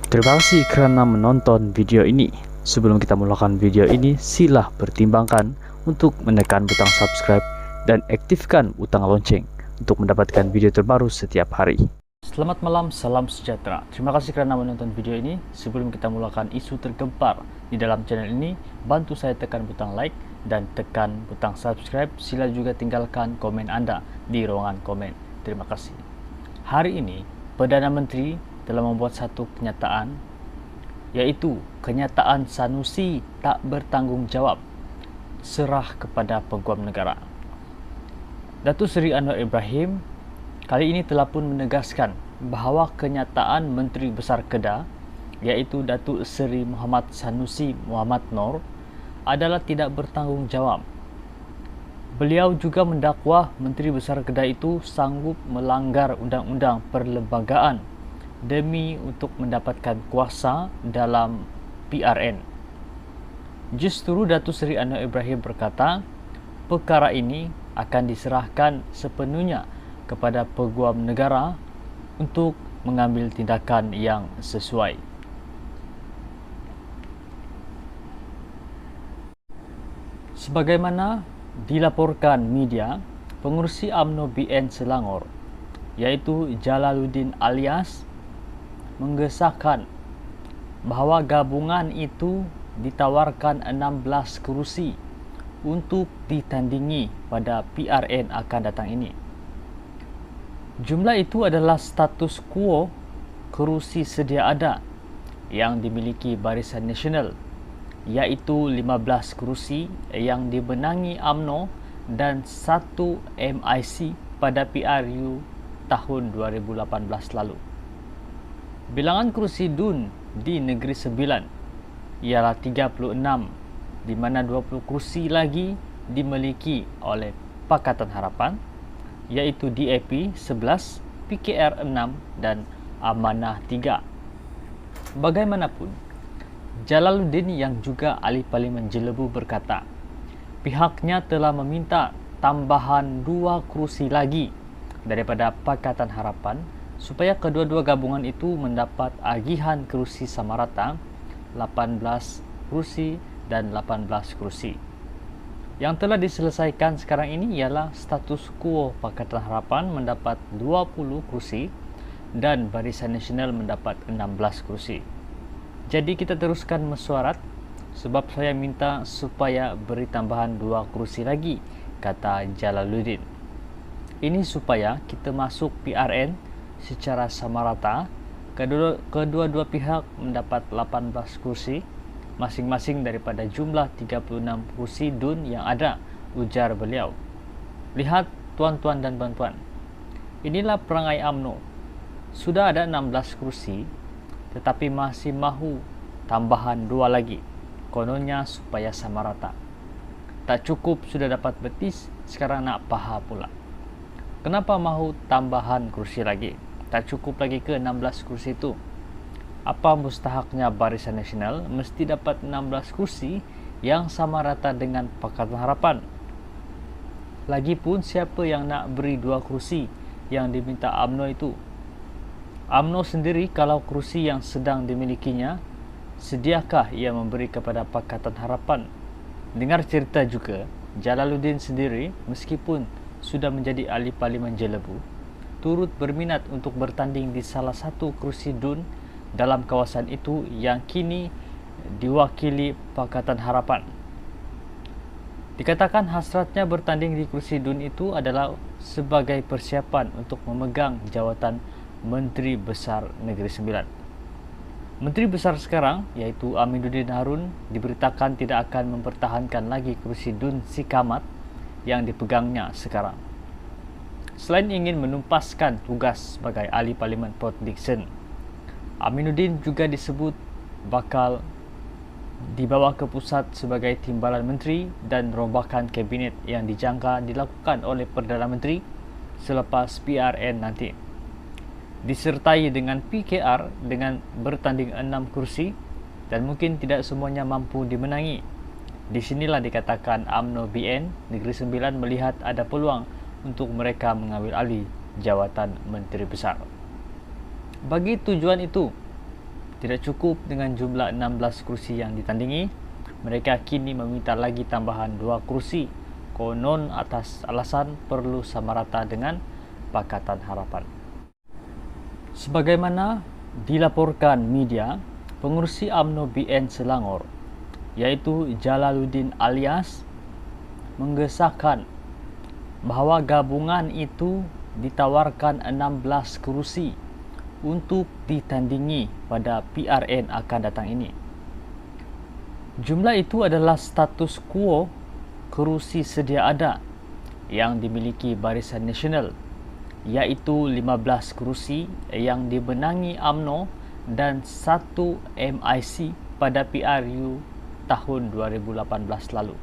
Terima kasih karena menonton video ini. Sebelum kita melakukan video ini, sila pertimbangkan untuk menekan butang subscribe dan aktifkan butang lonceng untuk mendapatkan video terbaru setiap hari. Selamat malam, salam sejahtera. Terima kasih karena menonton video ini. Sebelum kita mulakan isu tergempar di dalam channel ini, bantu saya tekan butang like dan tekan butang subscribe. Sila juga tinggalkan komen Anda di ruangan komen. Terima kasih. Hari ini, Perdana Menteri telah membuat satu kenyataan, yaitu kenyataan Sanusi tak bertanggungjawab serah kepada Peguam Negara. Datuk Seri Anwar Ibrahim kali ini telah pun menegaskan bahawa kenyataan Menteri Besar Kedah, iaitu Datuk Seri Muhammad Sanusi Muhammad Nor, adalah tidak bertanggungjawab. Beliau juga mendakwa Menteri Besar Kedah itu sanggup melanggar undang-undang perlembagaan demi untuk mendapatkan kuasa dalam PRN. Justru Datuk Seri Anwar Ibrahim berkata, perkara ini akan diserahkan sepenuhnya kepada Peguam Negara untuk mengambil tindakan yang sesuai. Sebagaimana dilaporkan media, pengerusi UMNO BN Selangor, iaitu Jalaluddin Alias, mengesahkan bahawa gabungan itu ditawarkan 16 kerusi untuk ditandingi pada PRN akan datang ini. Jumlah itu adalah status quo kerusi sedia ada yang dimiliki Barisan Nasional, iaitu 15 kerusi yang dibenangi UMNO dan 1 MIC pada PRU tahun 2018 lalu. Bilangan kerusi DUN di Negeri Sembilan ialah 36, di mana 20 kerusi lagi dimiliki oleh Pakatan Harapan, iaitu DAP 11, PKR 6 dan Amanah 3. Bagaimanapun, Jalaluddin yang juga ahli Parlimen Jelebu berkata, pihaknya telah meminta tambahan 2 kerusi lagi daripada Pakatan Harapan supaya kedua-dua gabungan itu mendapat agihan kerusi sama rata, 18 kerusi dan 18 kerusi. Yang telah diselesaikan sekarang ini ialah status quo Pakatan Harapan mendapat 20 kerusi dan Barisan Nasional mendapat 16 kerusi. Jadi kita teruskan mesyuarat sebab saya minta supaya beri tambahan 2 kerusi lagi, kata Jalaluddin. Ini supaya kita masuk PRN secara sama rata. Kedua-dua pihak mendapat 18 kursi masing-masing daripada jumlah 36 kursi DUN yang ada, ujar beliau. Lihat tuan-tuan dan puan-puan, inilah perangai UMNO. Sudah ada 16 kursi tetapi masih mahu tambahan 2 lagi, kononnya supaya sama rata. Tak cukup sudah dapat betis, sekarang nak paha pula. Kenapa mahu tambahan kursi lagi? Tak cukup lagi ke 16 kursi itu? Apa mustahaknya Barisan Nasional mesti dapat 16 kursi yang sama rata dengan Pakatan Harapan? Lagipun siapa yang nak beri 2 kursi yang diminta UMNO itu? UMNO sendiri kalau kursi yang sedang dimilikinya, sediakah ia memberi kepada Pakatan Harapan? Dengar cerita juga, Jalaluddin sendiri meskipun sudah menjadi ahli Parlimen Jelebu, turut berminat untuk bertanding di salah satu kerusi DUN dalam kawasan itu yang kini diwakili Pakatan Harapan. Dikatakan hasratnya bertanding di kerusi DUN itu adalah sebagai persiapan untuk memegang jawatan Menteri Besar Negeri Sembilan. Menteri Besar sekarang, iaitu Aminuddin Harun, diberitakan tidak akan mempertahankan lagi kerusi DUN Sikamat yang dipegangnya sekarang. Selain ingin menumpaskan tugas sebagai ahli Parlimen Port Dickson, Aminuddin juga disebut bakal dibawa ke pusat sebagai timbalan menteri dan rombakan kabinet yang dijangka dilakukan oleh Perdana Menteri selepas PRN nanti. Disertai dengan PKR dengan bertanding 6 kursi dan mungkin tidak semuanya mampu dimenangi. Di sinilah dikatakan UMNO BN Negeri Sembilan melihat ada peluang untuk mereka mengambil alih jawatan Menteri Besar. Bagi tujuan itu, Tidak cukup dengan jumlah 16 kursi yang ditandingi, mereka kini meminta lagi tambahan 2 kursi, konon atas alasan perlu sama rata dengan Pakatan Harapan. Sebagaimana dilaporkan media, pengerusi UMNO BN Selangor, iaitu Jalaluddin Alias, mengesahkan bahawa gabungan itu ditawarkan 16 kerusi untuk ditandingi pada PRN akan datang ini. Jumlah itu adalah status quo kerusi sedia ada yang dimiliki Barisan Nasional, iaitu 15 kerusi yang dibenangi UMNO dan 1 MIC pada PRU tahun 2018 lalu.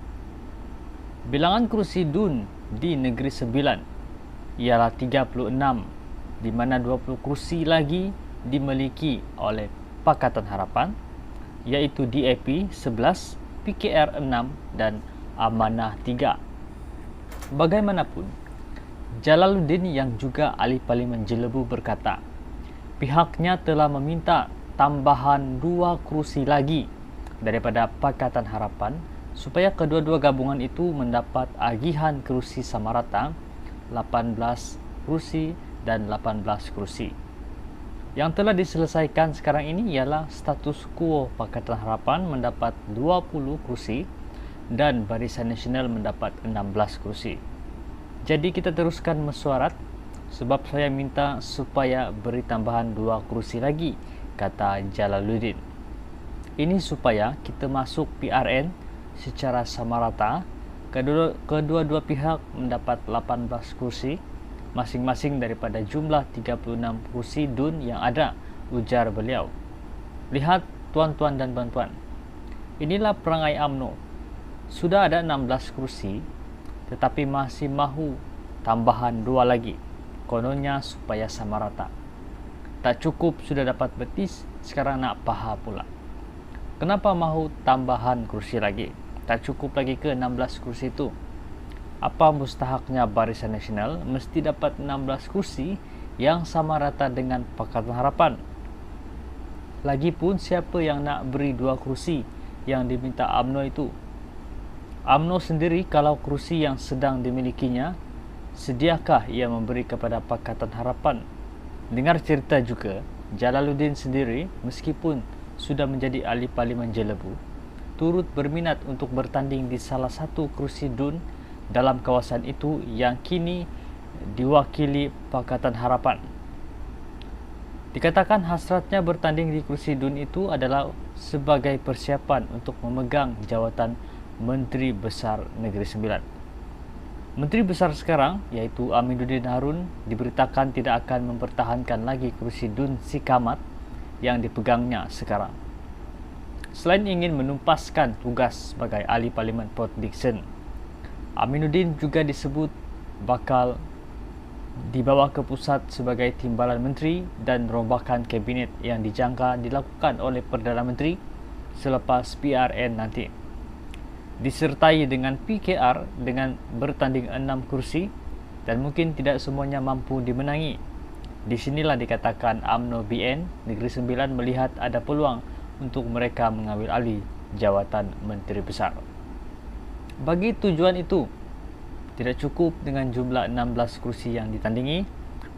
Bilangan kerusi DUN di Negeri Sembilan ialah 36, di mana 20 kursi lagi dimiliki oleh Pakatan Harapan, iaitu DAP 11, PKR 6 dan Amanah 3. Bagaimanapun, Jalaluddin yang juga ahli Parlimen Jelebu berkata, pihaknya telah meminta tambahan 2 kursi lagi daripada Pakatan Harapan supaya kedua-dua gabungan itu mendapat agihan kerusi sama rata 18 kursi dan 18 kursi. Yang telah diselesaikan sekarang ini ialah status quo Pakatan Harapan mendapat 20 kursi dan Barisan Nasional mendapat 16 kursi. Jadi kita teruskan mesyuarat sebab saya minta supaya beri tambahan 2 kursi lagi, kata Jalaluddin. Ini supaya kita masuk PRN secara sama rata, kedua-dua pihak mendapat 18 kursi masing-masing daripada jumlah 36 kursi DUN yang ada, ujar beliau. Lihat tuan-tuan dan puan-puan, inilah perangai UMNO. Sudah ada 16 kursi tetapi masih mahu tambahan 2 lagi, kononnya supaya sama rata. Tak cukup sudah dapat betis, sekarang nak paha pula. Kenapa mahu tambahan kursi lagi? Tak cukup lagi ke 16 kursi itu? Apa mustahaknya Barisan Nasional mesti dapat 16 kursi yang sama rata dengan Pakatan Harapan? Lagipun siapa yang nak beri 2 kursi yang diminta UMNO itu? UMNO sendiri kalau kursi yang sedang dimilikinya, sediakah ia memberi kepada Pakatan Harapan? Dengar cerita juga, Jalaluddin sendiri meskipun sudah menjadi ahli Parlimen Jelebu, turut berminat untuk bertanding di salah satu kursi DUN dalam kawasan itu yang kini diwakili Pakatan Harapan. Dikatakan hasratnya bertanding di kursi DUN itu adalah sebagai persiapan untuk memegang jawatan Menteri Besar Negeri Sembilan. Menteri Besar sekarang, iaitu Aminuddin Harun, diberitakan tidak akan mempertahankan lagi kursi DUN Sikamat yang dipegangnya sekarang. Selain ingin menumpaskan tugas sebagai ahli Parlimen Port Dickson, Aminuddin juga disebut bakal dibawa ke pusat sebagai timbalan menteri dan rombakan kabinet yang dijangka dilakukan oleh Perdana Menteri selepas PRN nanti. Disertai dengan PKR dengan bertanding 6 kursi dan mungkin tidak semuanya mampu dimenangi. Di sinilah dikatakan UMNO BN Negeri Sembilan melihat ada peluang untuk mereka mengambil alih jawatan Menteri Besar. Bagi tujuan itu, tidak cukup dengan jumlah 16 kursi yang ditandingi,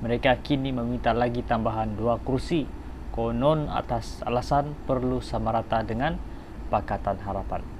mereka kini meminta lagi tambahan 2 kursi, konon atas alasan perlu sama rata dengan Pakatan Harapan.